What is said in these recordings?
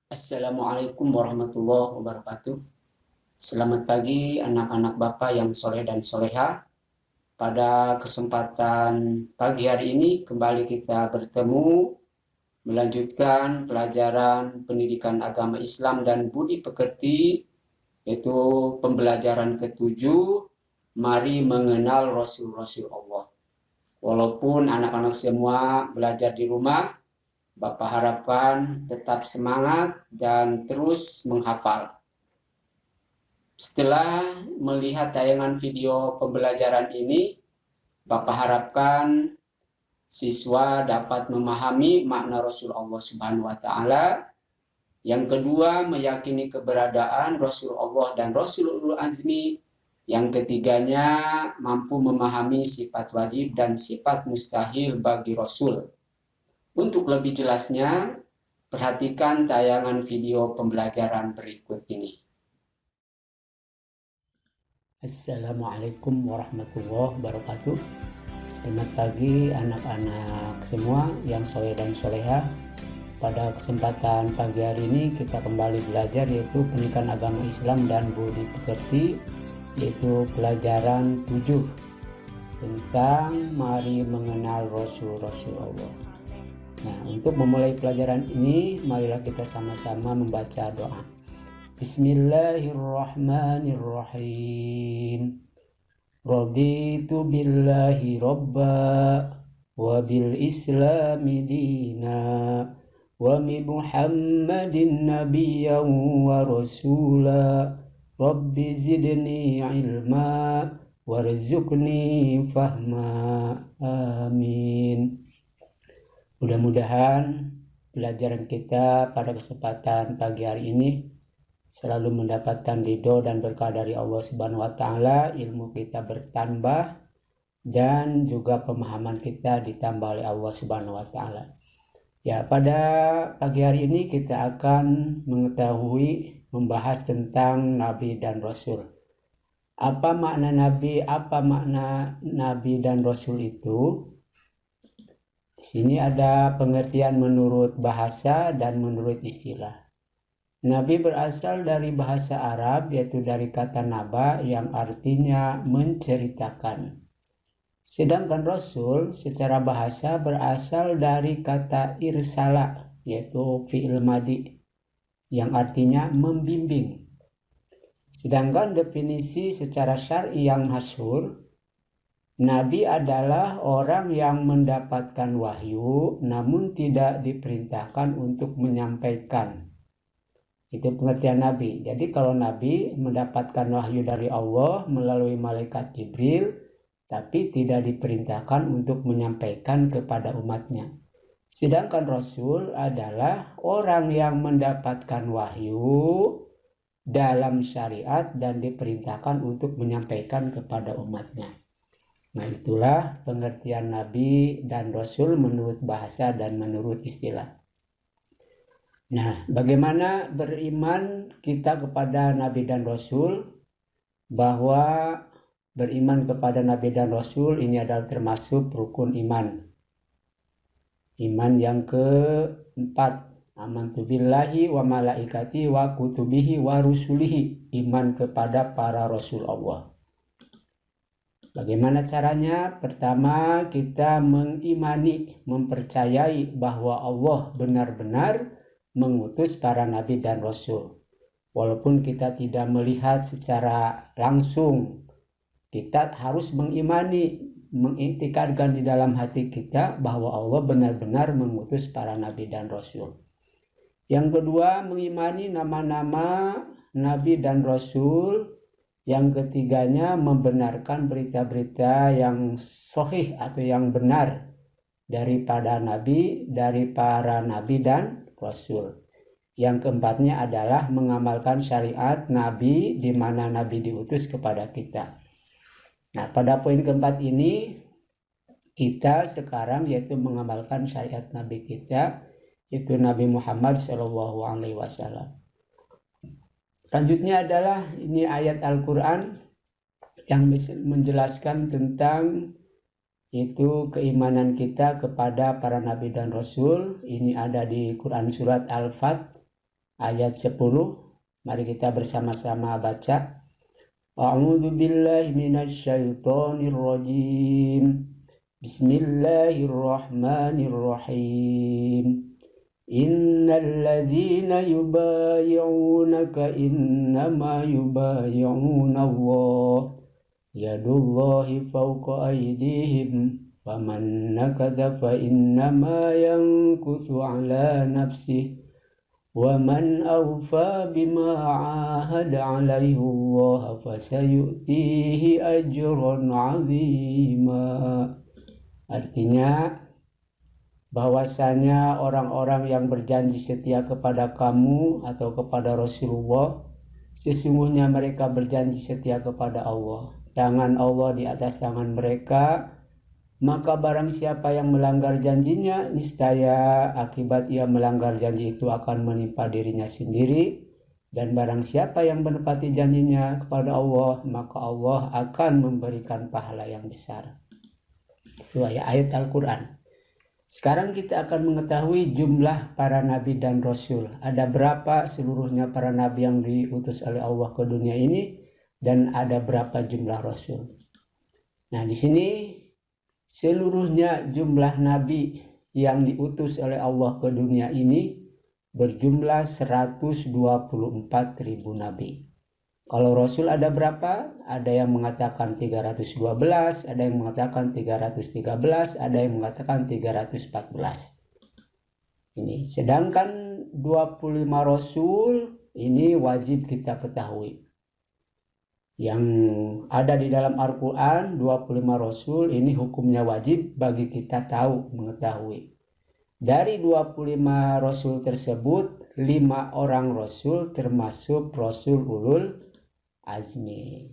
Assalamualaikum warahmatullahi wabarakatuh. Selamat pagi anak-anak Bapak yang soleh dan soleha. Pada kesempatan pagi hari ini kembali kita bertemu melanjutkan pelajaran pendidikan agama Islam dan budi pekerti, yaitu pembelajaran ketujuh, mari mengenal Rasul-Rasul Allah. Walaupun anak-anak semua belajar di rumah, Bapak harapkan tetap semangat dan terus menghafal. Setelah melihat tayangan video pembelajaran ini, Bapak harapkan siswa dapat memahami makna Rasul Allah Subhanahu wa taala. Yang kedua, meyakini keberadaan Rasul Allah dan Rasulul Azmi. Yang ketiganya, mampu memahami sifat wajib dan sifat mustahil bagi Rasul. Untuk lebih jelasnya, perhatikan tayangan video pembelajaran berikut ini. Assalamualaikum warahmatullahi wabarakatuh. Selamat pagi anak-anak semua yang soleh dan soleha. Pada kesempatan pagi hari ini kita kembali belajar yaitu pendidikan agama Islam dan budi pekerti, yaitu pelajaran 7 tentang mari mengenal Rasul-Rasul Allah. Nah, untuk memulai pelajaran ini, marilah kita sama-sama membaca doa. Bismillahirrahmanirrahim. Raditu billahi robba wa bil islami dina wa bi Muhammadin nabiyyan wa rasula. Rabbi zidni ilma warzuqni fahma. Amin. Mudah-mudahan pelajaran kita pada kesempatan pagi hari ini selalu mendapatkan ridho dan berkah dari Allah Subhanahu wa taala, ilmu kita bertambah dan juga pemahaman kita ditambah oleh Allah Subhanahu wa taala. Ya, pada pagi hari ini kita akan membahas tentang Nabi dan Rasul. Apa makna Nabi? Apa makna Nabi dan Rasul itu? Di sini ada pengertian menurut bahasa dan menurut istilah. Nabi berasal dari bahasa Arab, yaitu dari kata naba yang artinya menceritakan. Sedangkan Rasul secara bahasa berasal dari kata irsala, yaitu fi'il madi yang artinya membimbing. Sedangkan definisi secara syar'i yang masyhur, Nabi adalah orang yang mendapatkan wahyu namun tidak diperintahkan untuk menyampaikan. Itu pengertian Nabi. Jadi kalau Nabi mendapatkan wahyu dari Allah melalui malaikat Jibril, tapi tidak diperintahkan untuk menyampaikan kepada umatnya. Sedangkan Rasul adalah orang yang mendapatkan wahyu dalam syariat dan diperintahkan untuk menyampaikan kepada umatnya. Nah, itulah pengertian Nabi dan Rasul menurut bahasa dan menurut istilah. Nah, bagaimana beriman kita kepada Nabi dan Rasul? Bahwa beriman kepada Nabi dan Rasul ini adalah termasuk rukun iman. Iman yang keempat, amantu billahi wa malaikati wa kutubihi wa rusulihi, iman kepada para Rasul Allah. Bagaimana caranya? Pertama, kita mengimani, mempercayai bahwa Allah benar-benar mengutus para nabi dan rasul. Walaupun kita tidak melihat secara langsung, kita harus mengimani, mengiktikadkan di dalam hati kita bahwa Allah benar-benar mengutus para nabi dan rasul. Yang kedua, mengimani nama-nama nabi dan rasul. Yang ketiganya, membenarkan berita-berita yang sahih atau yang benar daripada nabi, dari para nabi dan rasul. Yang keempatnya adalah mengamalkan syariat nabi di mana nabi diutus kepada kita. Nah, pada poin keempat ini kita sekarang yaitu mengamalkan syariat nabi kita, yaitu Nabi Muhammad SAW. Selanjutnya adalah ini ayat Al-Quran yang menjelaskan tentang itu keimanan kita kepada para nabi dan rasul. Ini ada di Quran surat Al-Fat ayat 10. Mari kita bersama-sama baca. A'udzu billahi minasyaitonir rajim. Bismillahirrahmanirrahim. Innal ladzina yubayyi'unaka innama yubayyi'una Allah yadullahi fawqa aydihim faman nakatha fa innama yankuthu ala nafsihi wa man awfa bima ahada alaihi Allah fasayu'tihi ajran 'azima. Artinya bahwasanya orang-orang yang berjanji setia kepada kamu atau kepada Rasulullah, sesungguhnya mereka berjanji setia kepada Allah. Tangan Allah di atas tangan mereka, maka barang siapa yang melanggar janjinya, niscaya akibat ia melanggar janji itu akan menimpa dirinya sendiri. Dan barang siapa yang menepati janjinya kepada Allah, maka Allah akan memberikan pahala yang besar. Itu ayat Al-Quran. Sekarang kita akan mengetahui jumlah para nabi dan rasul. Ada berapa seluruhnya para nabi yang diutus oleh Allah ke dunia ini, dan ada berapa jumlah rasul. Nah, di sini seluruhnya jumlah nabi yang diutus oleh Allah ke dunia ini berjumlah 124.000 nabi. Kalau rasul ada berapa? Ada yang mengatakan 312, ada yang mengatakan 313, ada yang mengatakan 314. Ini sedangkan 25 rasul ini wajib kita ketahui. Yang ada di dalam Al-Quran 25 rasul ini hukumnya wajib bagi kita tahu, mengetahui. Dari 25 rasul tersebut, 5 orang rasul termasuk rasul ulul azmi.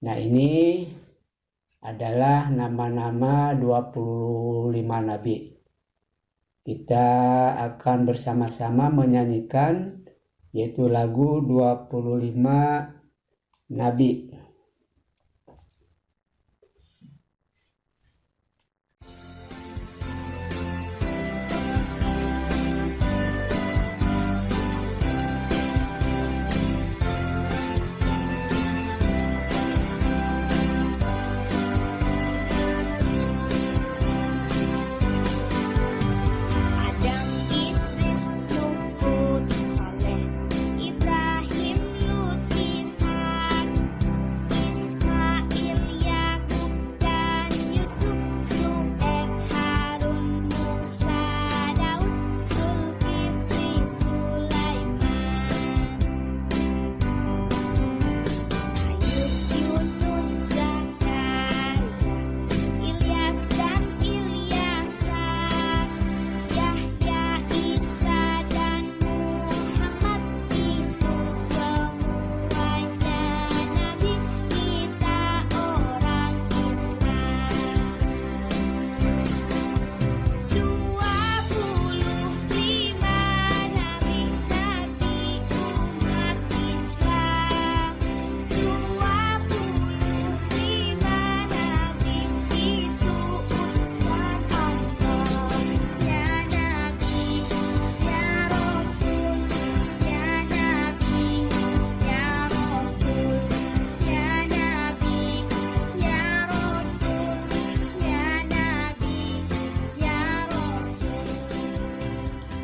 Nah, ini adalah nama-nama 25 nabi. Kita akan bersama-sama menyanyikan yaitu lagu 25 nabi.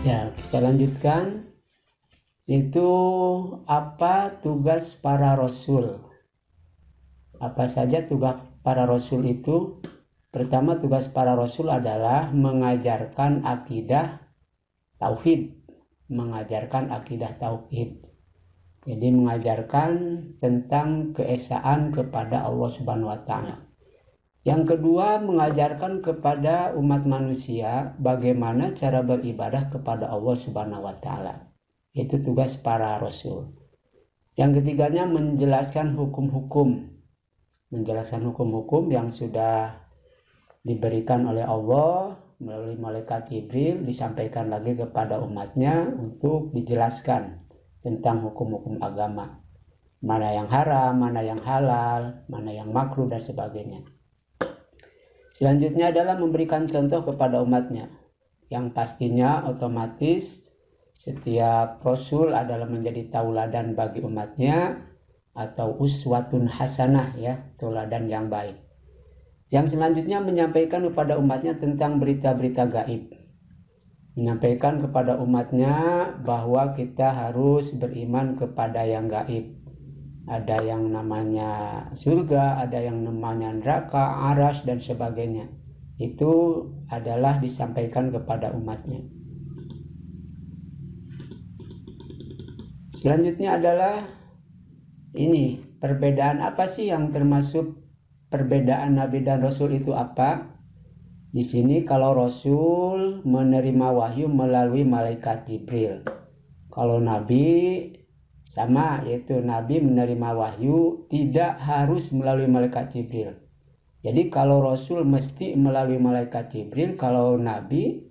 Ya, kita lanjutkan. Itu apa tugas para rasul? Apa saja tugas para rasul itu? Pertama, tugas para rasul adalah mengajarkan akidah tauhid. Mengajarkan akidah tauhid. Jadi mengajarkan tentang keesaan kepada Allah Subhanahu wa Ta'ala. Yang kedua, mengajarkan kepada umat manusia bagaimana cara beribadah kepada Allah Subhanahu wa Ta'ala. Itu tugas para rasul. Yang ketiganya, menjelaskan hukum-hukum. Menjelaskan hukum-hukum yang sudah diberikan oleh Allah melalui malaikat Jibril, disampaikan lagi kepada umatnya untuk dijelaskan tentang hukum-hukum agama. Mana yang haram, mana yang halal, mana yang makruh, dan sebagainya. Selanjutnya adalah memberikan contoh kepada umatnya, yang pastinya otomatis Setiap rasul adalah menjadi tauladan bagi umatnya atau uswatun hasanah, ya, tauladan yang baik. Yang selanjutnya menyampaikan kepada umatnya tentang berita-berita gaib. Menyampaikan kepada umatnya bahwa kita harus beriman kepada yang gaib. Ada yang namanya surga, ada yang namanya neraka, aras, dan sebagainya. Itu adalah disampaikan kepada umatnya. Selanjutnya adalah ini, perbedaan apa sih yang termasuk perbedaan Nabi dan Rasul itu apa? Di sini kalau Rasul menerima wahyu melalui malaikat Jibril. Kalau Nabi sama, yaitu Nabi menerima wahyu tidak harus melalui malaikat Jibril. Jadi kalau Rasul mesti melalui malaikat Jibril, kalau Nabi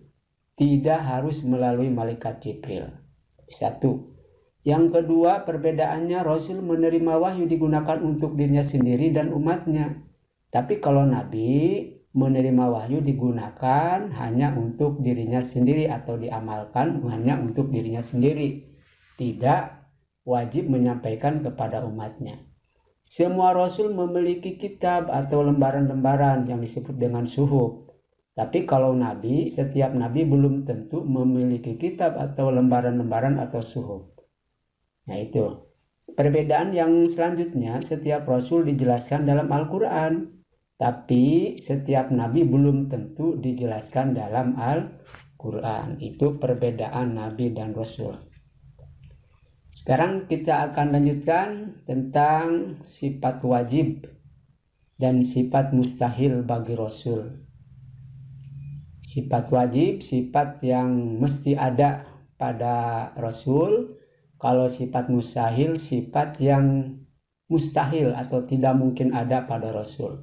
tidak harus melalui malaikat Jibril. Satu. Yang kedua, perbedaannya Rasul menerima wahyu digunakan untuk dirinya sendiri dan umatnya. Tapi kalau Nabi menerima wahyu digunakan hanya untuk dirinya sendiri atau diamalkan hanya untuk dirinya sendiri. Tidak wajib menyampaikan kepada umatnya. Semua Rasul memiliki kitab atau lembaran-lembaran yang disebut dengan suhuf. Tapi kalau Nabi, setiap Nabi belum tentu memiliki kitab atau lembaran-lembaran atau suhuf. Nah itu. Perbedaan yang selanjutnya, setiap Rasul dijelaskan dalam Al-Quran. Tapi setiap Nabi belum tentu dijelaskan dalam Al-Quran. Itu perbedaan Nabi dan Rasul. Sekarang kita akan lanjutkan tentang sifat wajib dan sifat mustahil bagi Rasul. Sifat wajib, sifat yang mesti ada pada Rasul. Kalau sifat mustahil, sifat yang mustahil atau tidak mungkin ada pada Rasul.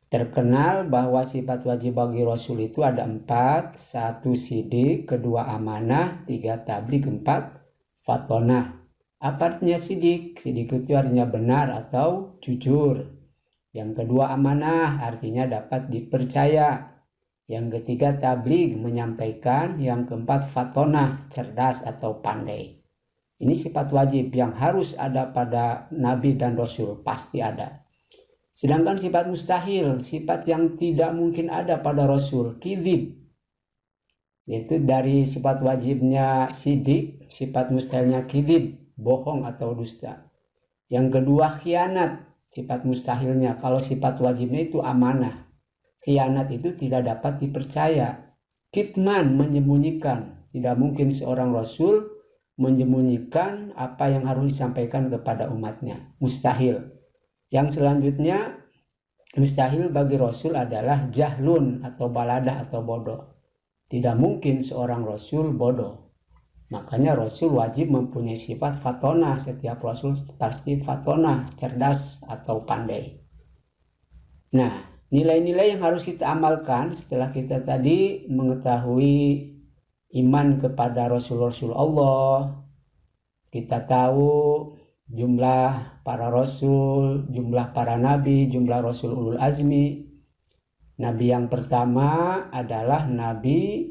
Terkenal bahwa sifat wajib bagi Rasul itu ada 4. 1 sidik, 2 amanah, 3 tabligh, 4 fatonah. Apa artinya sidik? Sidik itu artinya benar atau jujur. Yang kedua amanah, artinya dapat dipercaya. Yang ketiga tabligh, menyampaikan. Yang keempat fatonah, cerdas atau pandai. Ini sifat wajib yang harus ada pada Nabi dan Rasul, pasti ada. Sedangkan sifat mustahil, sifat yang tidak mungkin ada pada Rasul, kidzib. Yaitu dari sifat wajibnya sidik, sifat mustahilnya kidzib, bohong atau dusta. Yang kedua khianat, sifat mustahilnya. Kalau sifat wajibnya itu amanah. Khianat itu tidak dapat dipercaya. Kitman, menyembunyikan. Tidak mungkin seorang Rasul menyembunyikan apa yang harus disampaikan kepada umatnya. Mustahil. Yang selanjutnya, mustahil bagi Rasul adalah jahlun atau baladah atau bodoh. Tidak mungkin seorang Rasul bodoh. Makanya Rasul wajib mempunyai sifat fatonah. Setiap Rasul pasti fatonah, cerdas atau pandai. Nah, nilai-nilai yang harus kita amalkan setelah kita tadi mengetahui iman kepada Rasul-Rasul Allah, kita tahu jumlah para Rasul, jumlah para Nabi, jumlah Rasul Ulul Azmi. Nabi yang pertama adalah Nabi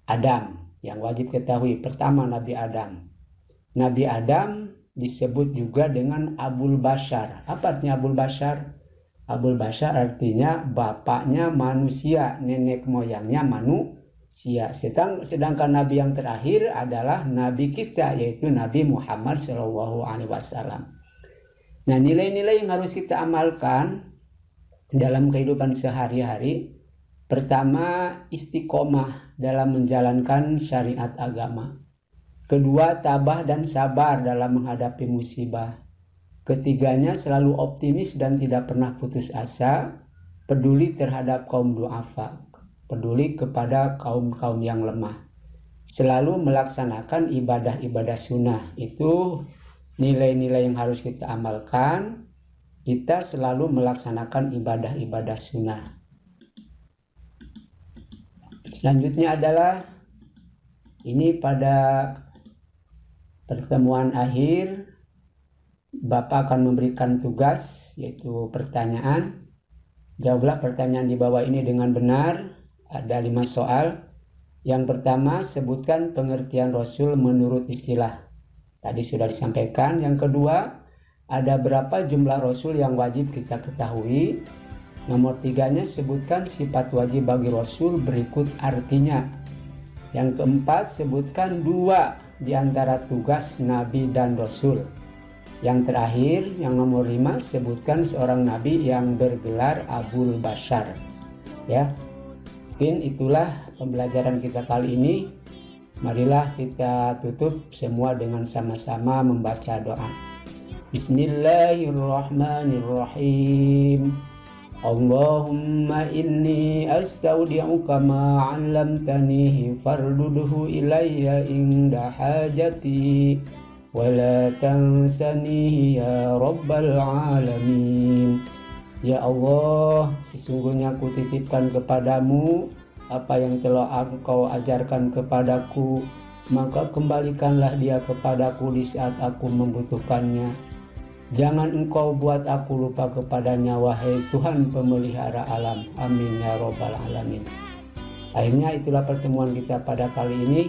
Adam, yang wajib ketahui. Pertama Nabi Adam. Nabi Adam disebut juga dengan Abul Bashar. Apa artinya Abul Bashar? Abul Bashar artinya bapaknya manusia, nenek moyangnya manusia. Sedangkan Nabi yang terakhir adalah Nabi kita, yaitu Nabi Muhammad SAW. Nah, nilai-nilai yang harus kita amalkan dalam kehidupan sehari-hari. Pertama, istiqomah dalam menjalankan syariat agama. Kedua, tabah dan sabar dalam menghadapi musibah. Ketiganya, selalu optimis dan tidak pernah putus asa, peduli terhadap kaum du'afa, peduli kepada kaum-kaum yang lemah. Selalu melaksanakan ibadah-ibadah sunnah. Itu nilai-nilai yang harus kita amalkan. Kita selalu melaksanakan ibadah-ibadah sunnah. Selanjutnya adalah ini pada pertemuan akhir Bapak akan memberikan tugas, yaitu pertanyaan. Jawablah pertanyaan di bawah ini dengan benar. Ada 5 soal. Yang pertama, sebutkan pengertian Rasul menurut istilah. Tadi sudah disampaikan. Yang kedua, ada berapa jumlah Rasul yang wajib kita ketahui. Nomor tiganya, sebutkan sifat wajib bagi Rasul berikut artinya. Yang keempat, sebutkan 2 di antara tugas Nabi dan Rasul. Yang terakhir, yang nomor 5, sebutkan seorang Nabi yang bergelar Abul Bashar. Ya, mungkin itulah pembelajaran kita kali ini. Marilah kita tutup semua dengan sama-sama membaca doa. Bismillahirrahmanirrahim. Allahumma inni astaudi'uka ma 'allamtanihi fardudhu ilayya inda hajati wa la tansanihi ya rabbal alamin. Ya Allah, sesungguhnya aku titipkan kepadamu apa yang telah Engkau ajarkan kepadaku, maka kembalikanlah dia kepadaku di saat aku membutuhkannya. Jangan Engkau buat aku lupa kepadanya, wahai Tuhan pemelihara alam. Amin ya robbal alamin. Akhirnya itulah pertemuan kita pada kali ini.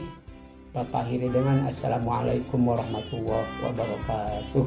Bapak akhiri dengan Assalamualaikum warahmatullahi wabarakatuh.